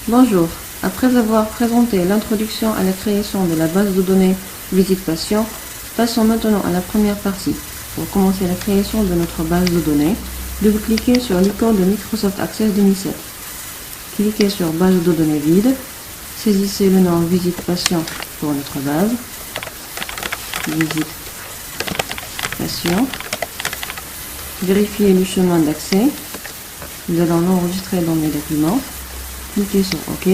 Bonjour. Après avoir présenté l'introduction à la création de la base de données Visite Patient, passons maintenant à la première partie. Pour commencer la création de notre base de données, double-cliquez sur l'icône de Microsoft Access 2007. Cliquez sur Base de données vide, saisissez le nom Visite Patient pour notre base, Visite Patient, vérifiez le chemin d'accès, nous allons l'enregistrer dans mes documents, cliquez sur OK.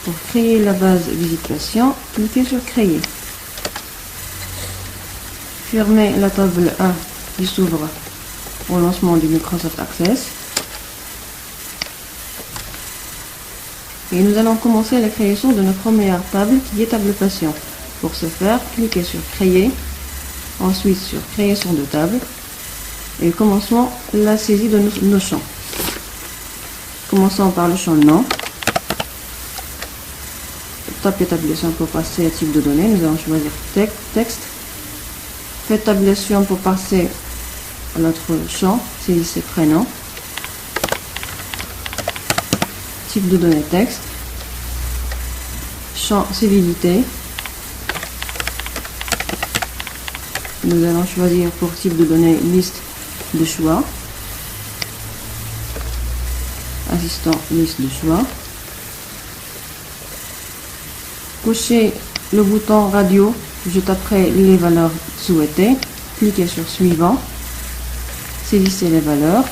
Pour créer la base Visite Patient, cliquez sur Créer. Fermez la table 1 qui s'ouvre au lancement du Microsoft Access. Et nous allons commencer la création de notre première table qui est table patient. Pour ce faire, cliquez sur Créer, ensuite sur Création de table et commençons la saisie de nos champs. Commençons par le champ nom. Tapez tabulation pour passer à type de données. Nous allons choisir texte. Faites tabulation pour passer à notre champ. Saisissez prénom. Type de données texte. Champ civilité. Nous allons choisir pour type de données liste de choix. Assistant liste de choix. Cochez le bouton radio, je taperai les valeurs souhaitées. Cliquez sur suivant. Saisissez les valeurs.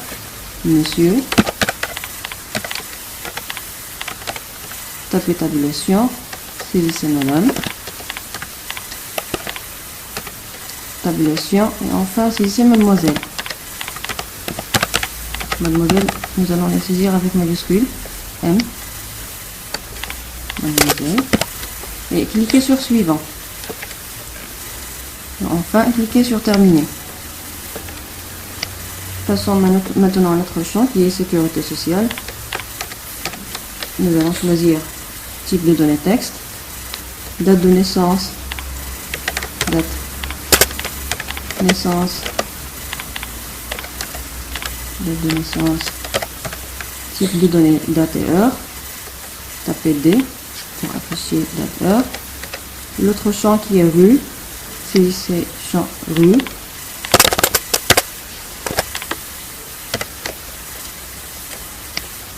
Monsieur. Tapez tabulation. Saisissez madame. Tabulation. Et enfin saisissez mademoiselle. Mademoiselle, nous allons la saisir avec majuscule. M. Mademoiselle. Et cliquez sur suivant. Et enfin, cliquez sur terminer. Passons maintenant à notre champ qui est sécurité sociale. Nous allons choisir type de données texte, date de naissance, date de naissance, type de données date et heure, tapez D pour afficher date heure. L'autre champ qui est rue, saisissez champ rue.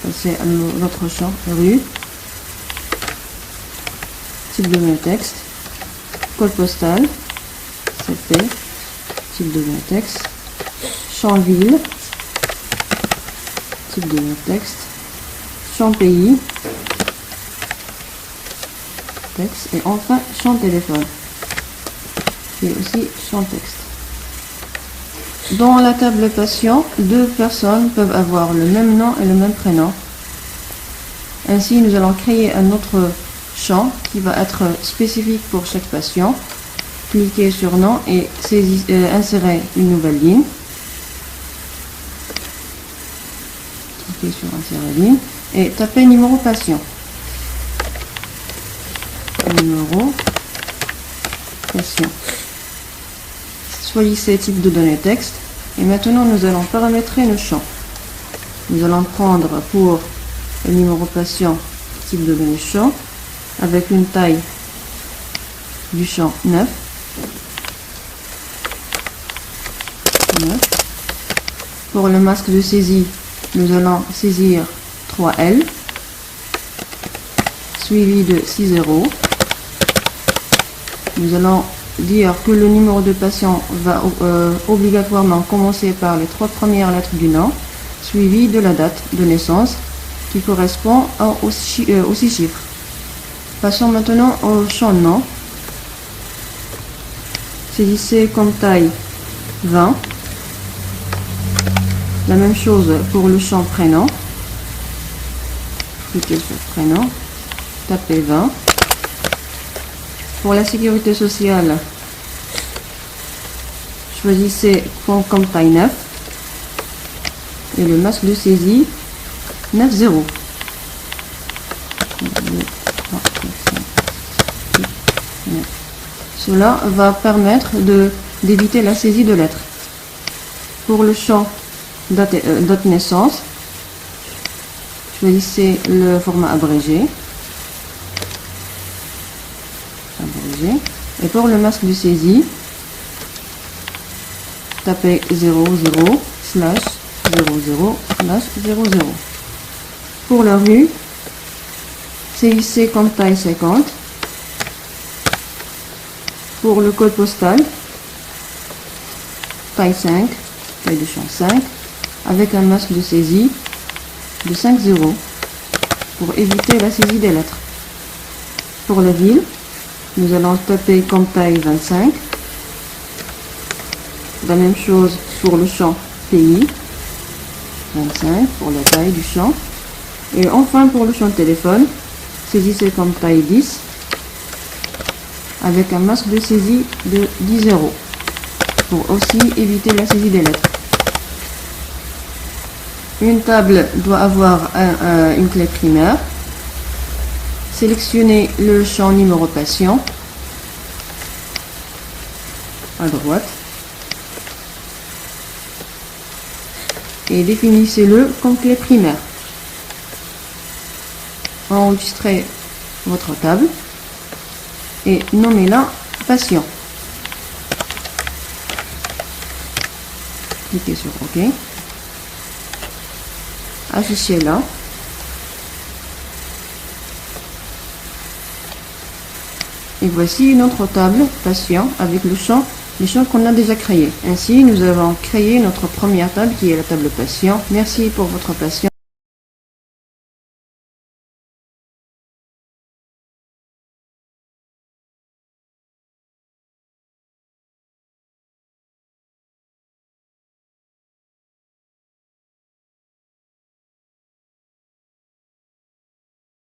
Passez à l'autre champ rue. Type de données texte, code postal, CP, type de données texte, champ ville, type de données texte, champ pays, texte, et enfin champ téléphone et aussi champ texte. Dans la table patient, deux personnes peuvent avoir le même nom et le même prénom. Ainsi, nous allons créer un autre champ qui va être spécifique pour chaque patient. Cliquez sur nom et insérez une nouvelle ligne. Cliquez sur insérer ligne et tapez numéro patient. Numéro patient. Choisissez type de données texte et maintenant nous allons paramétrer nos champs. Nous allons prendre pour le numéro patient type de données champ avec une taille du champ 9. Pour le masque de saisie, nous allons saisir 3L suivi de 6 0. Nous allons dire que le numéro de patient va obligatoirement commencer par les 3 premières lettres du nom, suivi de la date de naissance qui correspond aux 6 chiffres. Passons maintenant au champ nom. Saisissez comme taille 20. La même chose pour le champ prénom. Cliquez sur prénom. Tapez 20. Pour la sécurité sociale, choisissez comme taille 9 et le masque de saisie 9,0. Cela va permettre d'éviter la saisie de lettres. Pour le champ date naissance, choisissez le format abrégé. Et pour le masque de saisie, tapez 00/00/00. Pour la rue, saisissez comme taille 50. Pour le code postal, taille 5, taille de champ 5, avec un masque de saisie de 5 zéros pour éviter la saisie des lettres. Pour la ville, nous allons taper comme taille 25. La même chose pour le champ pays, 25 pour la taille du champ. Et enfin pour le champ téléphone, saisissez comme taille 10 avec un masque de saisie de 10 euros pour aussi éviter la saisie des lettres. Une table doit avoir une clé primaire. Sélectionnez le champ numéro patient à droite et définissez-le comme clé primaire. Enregistrez votre table et nommez-la patient. Cliquez sur OK. Affichez-la. Et voici une autre table patient avec les champs qu'on a déjà créés. Ainsi, nous avons créé notre première table qui est la table patient. Merci pour votre patience.